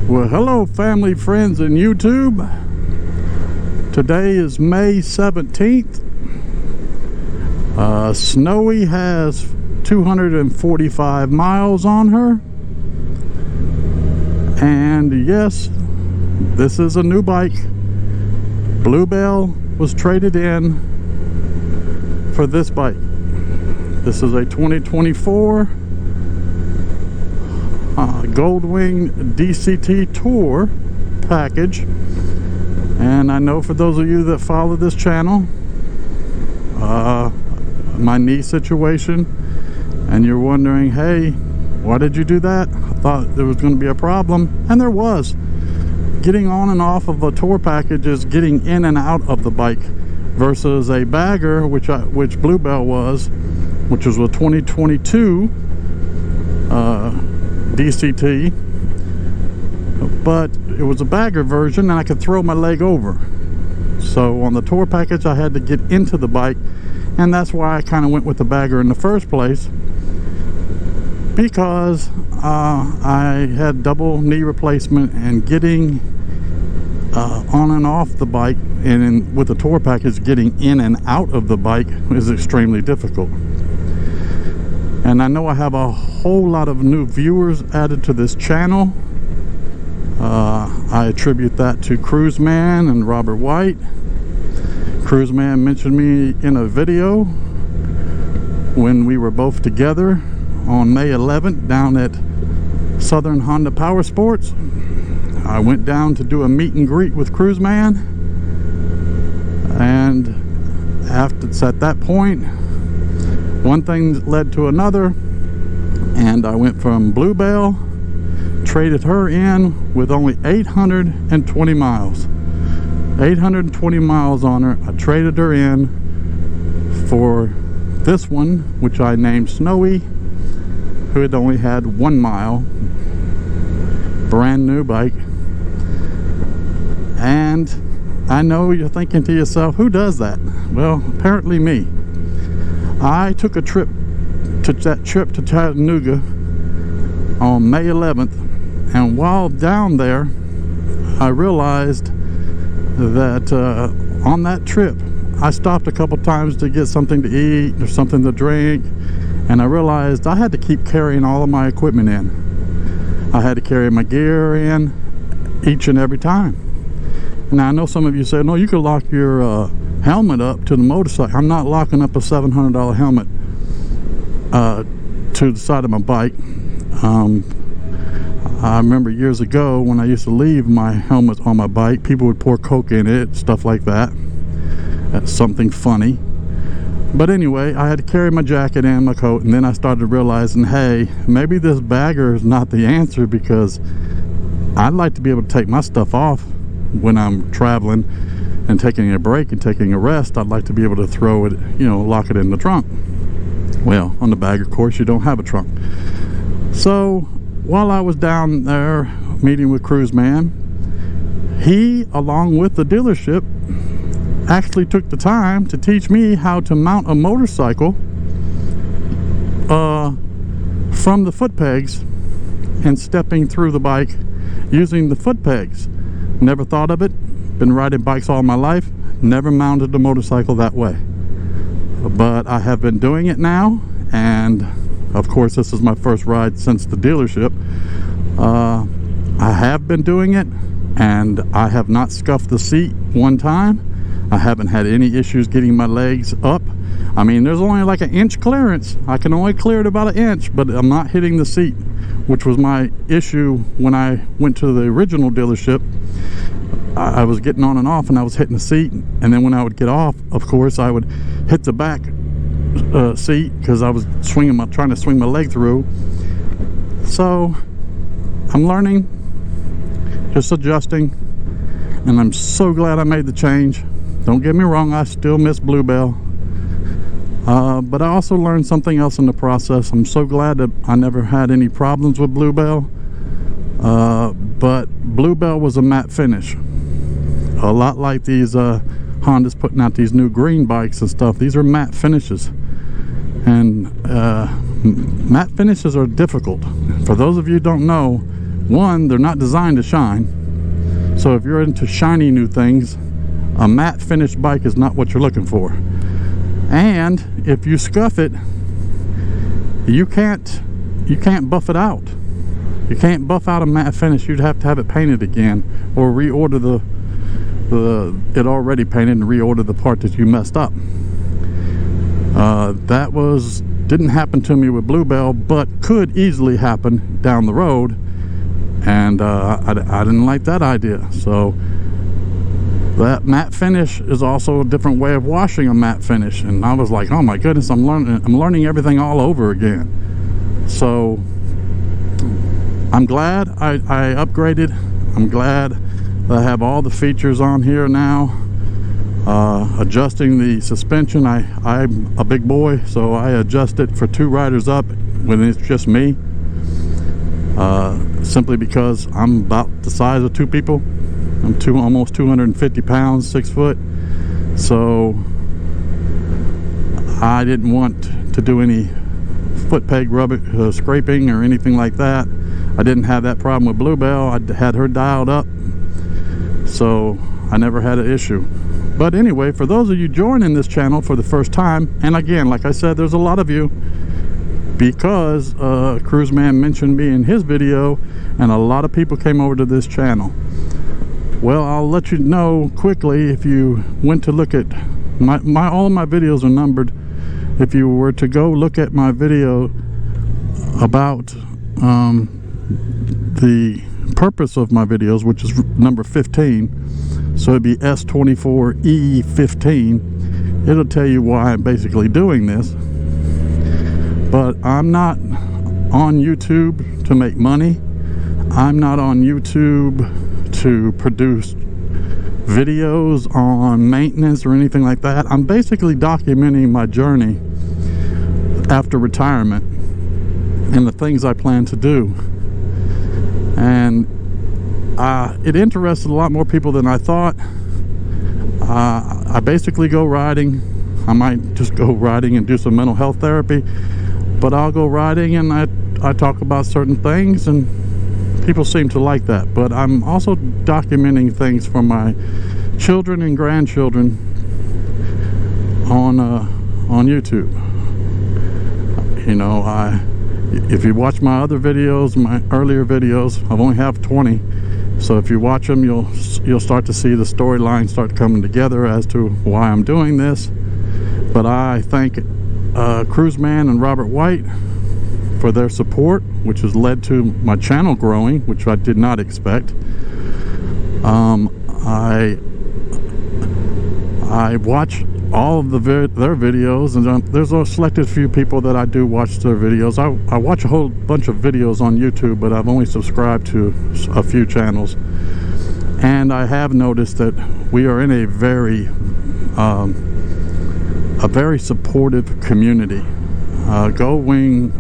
Well, hello family, friends, and YouTube. Today is May 17th. Snowee has 245 miles on her. And yes, this is a new bike. Bluebell was traded in for this bike. This is a 2024 Gold Wing DCT Tour package. And I know for those of you that follow this channel, my knee situation, and you're wondering, hey, why did you do that? I thought there was going to be a problem, and there was. Getting on and off of a tour package is getting in and out of the bike versus a bagger, which Bluebell was, which was a 2022 DCT, but it was a bagger version and I could throw my leg over. So on the tour package I had to get into the bike, and that's why I kind of went with the bagger in the first place, because I had double knee replacement, and getting on and off the bike and with the tour package, getting in and out of the bike is extremely difficult. And I know I have a whole lot of new viewers added to this channel. I attribute that to Cruise Man and Robert White. Cruise Man mentioned me in a video when we were both together on May 11th down at Southern Honda Powersports. I went down to do a meet and greet with Cruise Man, and at that point, one thing led to another, and I went from Bluebell, traded her in with only 820 miles. 820 miles on her. I traded her in for this one, which I named Snowee, who had only had 1 mile. Brand new bike. And I know you're thinking to yourself, who does that? Well, apparently me. I took a trip to Chattanooga on May 11th, and while down there I realized that on that trip I stopped a couple times to get something to eat or something to drink, and I realized I had to keep carrying all of my equipment in. I had to carry my gear in each and every time. Now I know some of you say, no, you could lock your helmet up to the motorcycle. I'm not locking up a $700 helmet to the side of my bike. I remember years ago when I used to leave my helmet on my bike, people would pour Coke in it, stuff like that. That's something funny. But anyway, I had to carry my jacket and my coat, and then I started realizing, hey, maybe this bagger is not the answer, because I'd like to be able to take my stuff off when I'm traveling and taking a break and taking a rest. I'd like to be able to throw it, lock it in the trunk. Well, on the bagger, of course, you don't have a trunk. So while I was down there meeting with Cruise Man, he, along with the dealership, actually took the time to teach me how to mount a motorcycle from the foot pegs and stepping through the bike using the foot pegs. Never thought of it. Been riding bikes all my life, never mounted a motorcycle that way, but I have been doing it now, and of course this is my first ride since the dealership. I have been doing it, and I have not scuffed the seat one time. I haven't had any issues getting my legs up. I mean, there's only like an inch clearance. I can only clear it about an inch, but I'm not hitting the seat, which was my issue when I went to the original dealership. I was getting on and off, and I was hitting the seat, and then when I would get off, of course, I would hit the back seat because I was trying to swing my leg through. So I'm learning, just adjusting, and I'm so glad I made the change. Don't get me wrong, I still miss Bluebell, but I also learned something else in the process. I'm so glad that I never had any problems with Bluebell, but Bluebell was a matte finish. A lot like these Honda's putting out these new green bikes and stuff. These are matte finishes, and matte finishes are difficult. For those of you who don't know, One, they're not designed to shine. So if you're into shiny new things, a matte finished bike is not what you're looking for. And if you scuff it, you can't buff it out. You can't buff out a matte finish. You'd have to have it painted again, or reorder it already painted and reorder the part that you messed up. That didn't happen to me with Bluebell, but could easily happen down the road, and I didn't like that idea. So that matte finish is also a different way of washing a matte finish, and I was like, oh my goodness, I'm learning everything all over again. So I'm glad I upgraded. I'm glad that I have all the features on here now. Adjusting the suspension, I'm a big boy, so I adjust it for 2 riders up when it's just me, simply because I'm about the size of 2 people. I'm almost 250 pounds, 6 foot, so I didn't want to do any foot peg scraping or anything like that. I didn't have that problem with Bluebell. I had her dialed up, so I never had an issue. But anyway, for those of you joining this channel for the first time, and again, like I said, there's a lot of you, because Cruise Man mentioned me in his video, and a lot of people came over to this channel. Well, I'll let you know quickly, if you went to look at all of my videos are numbered. If you were to go look at my video about the purpose of my videos, which is number 15, so it'd be S24E15, it'll tell you why I'm basically doing this. But I'm not on YouTube to make money. I'm not on YouTube to produce videos on maintenance or anything like that. I'm basically documenting my journey after retirement and the things I plan to do. And it interested a lot more people than I thought. I basically go riding. I might just go riding and do some mental health therapy, but I'll go riding and I talk about certain things, and people seem to like that. But I'm also documenting things for my children and grandchildren on YouTube. You know, if you watch my other videos, my earlier videos, I've only have 20. So if you watch them, you'll start to see the storyline start coming together as to why I'm doing this. But I thank Cruise Man and Robert White for their support, which has led to my channel growing, which I did not expect. I watch all of their videos, and there's a selected few people that I do watch their videos. I watch a whole bunch of videos on YouTube, but I've only subscribed to a few channels, and I have noticed that we are in a very supportive community. Gold Wing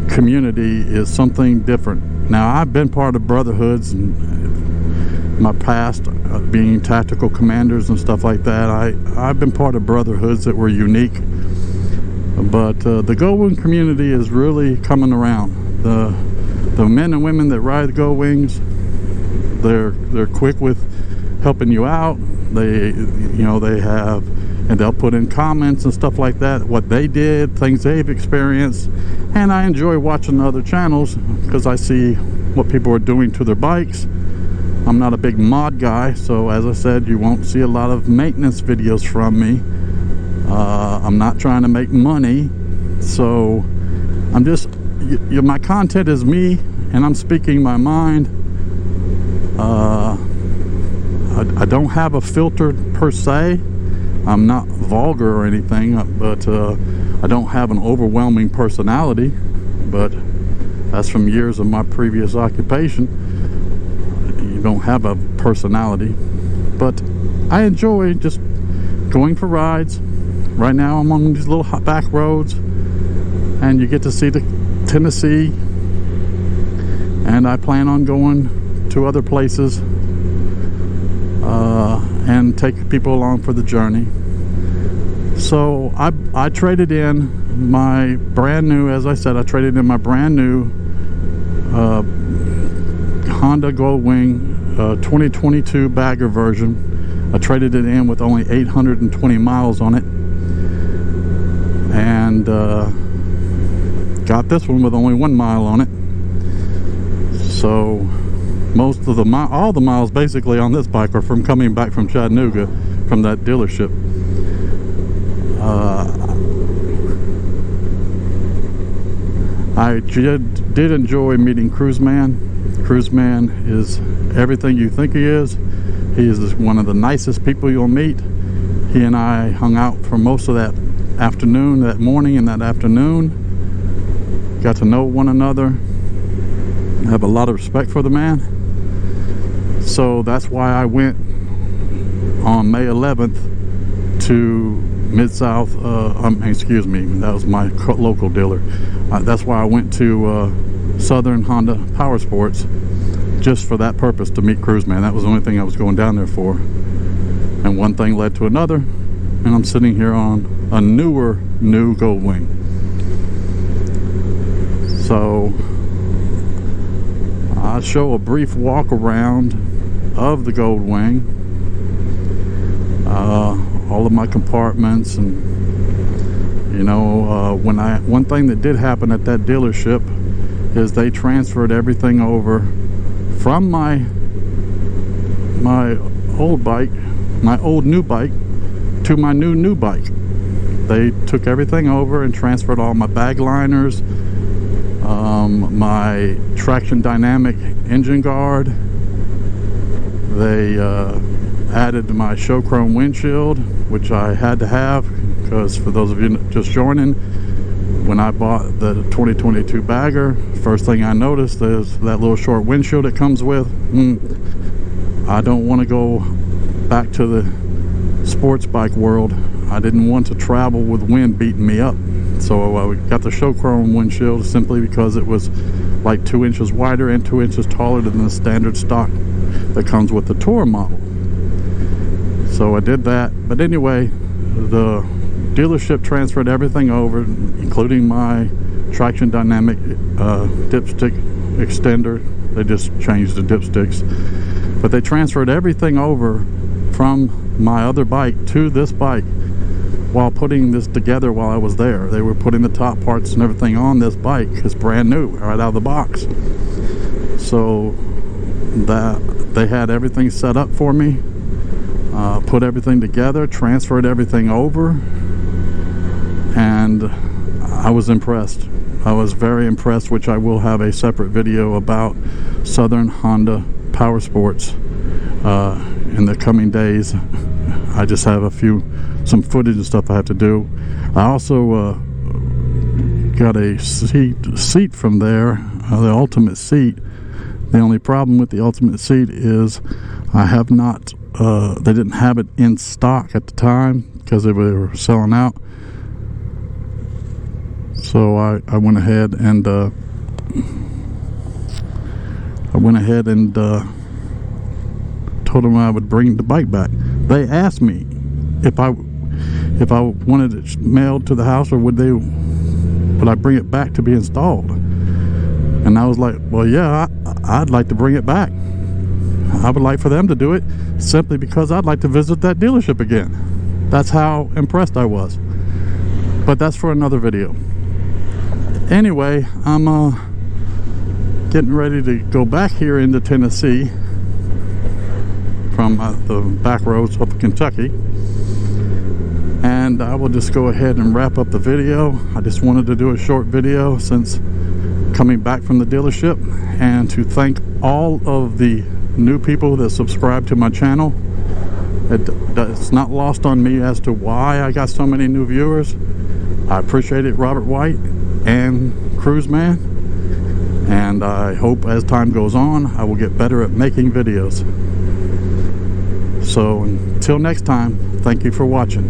community is something different. Now, I've been part of brotherhoods in my past, being tactical commanders and stuff like that. I've been part of brotherhoods that were unique, but the Gold Wing community is really coming around. The men and women that ride the Gold Wings, they're quick with helping you out. They have, and they'll put in comments and stuff like that, what they did, things they've experienced. And I enjoy watching other channels because I see what people are doing to their bikes. I'm not a big mod guy, so as I said, you won't see a lot of maintenance videos from me. I'm not trying to make money, so I'm just, my content is me, and I'm speaking my mind. I don't have a filter per se. I'm not vulgar or anything, but I don't have an overwhelming personality. But that's from years of my previous occupation. You don't have a personality. But I enjoy just going for rides. Right now I'm on these little back roads, and you get to see the Tennessee, and I plan on going to other places and take people along for the journey. So I traded in my brand new, as I said, I traded in my brand new Honda Gold Wing 2022 bagger version. I traded it in with only 820 miles on it, and got this one with only 1 mile on it. So most of the all the miles basically on this bike are from coming back from Chattanooga from that dealership. I did enjoy meeting Cruiseman. Cruiseman is everything you think he is. He is one of the nicest people you'll meet. He and I hung out for most of that afternoon, that morning and that afternoon. Got to know one another. I have a lot of respect for the man. So that's why I went on May 11th to Mid-South, excuse me, that was my local dealer. That's why I went to Southern Honda Powersports, just for that purpose, to meet Cruiseman. That was the only thing I was going down there for. And one thing led to another, and I'm sitting here on a new Gold Wing. So I'll show a brief walk around of the Gold Wing, all of my compartments, and you know, one thing that did happen at that dealership is they transferred everything over from my old bike, my old new bike, to my new bike. They took everything over and transferred all my bag liners, my traction dynamic engine guard. They added my show chrome windshield, which I had to have, because for those of you just joining, when I bought the 2022 bagger, first thing I noticed is that little short windshield it comes with. I don't want to go back to the sports bike world. I didn't want to travel with wind beating me up. So I got the show chrome windshield simply because it was like 2 inches wider and 2 inches taller than the standard stock that comes with the Tour model. So I did that. But anyway, the dealership transferred everything over, including my traction dynamic dipstick extender. They just changed the dipsticks, but they transferred everything over from my other bike to this bike while putting this together while I was there. They were putting the top parts and everything on this bike. It's brand new right out of the box. So that they had everything set up for me, put everything together, transferred everything over, and I was impressed. I was very impressed, which I will have a separate video about Southern Honda Powersports in the coming days. I just have some footage and stuff I have to do. I also got a seat from there, the Ultimate seat. The only problem with the Ultimate seat is I have not, they didn't have it in stock at the time because they were selling out. So I went ahead and told them I would bring the bike back. They asked me if I wanted it mailed to the house, or would I bring it back to be installed? And I was like, well, yeah, I'd like to bring it back. I would like for them to do it, simply because I'd like to visit that dealership again. That's how impressed I was. But that's for another video. Anyway, I'm getting ready to go back here into Tennessee from the back roads of Kentucky, and I will just go ahead and wrap up the video. I just wanted to do a short video since coming back from the dealership, and to thank all of the new people that subscribe to my channel. It's not lost on me as to why I got so many new viewers. I appreciate it, Robert White and Cruiseman, and I hope as time goes on I will get better at making videos. So until next time, thank you for watching.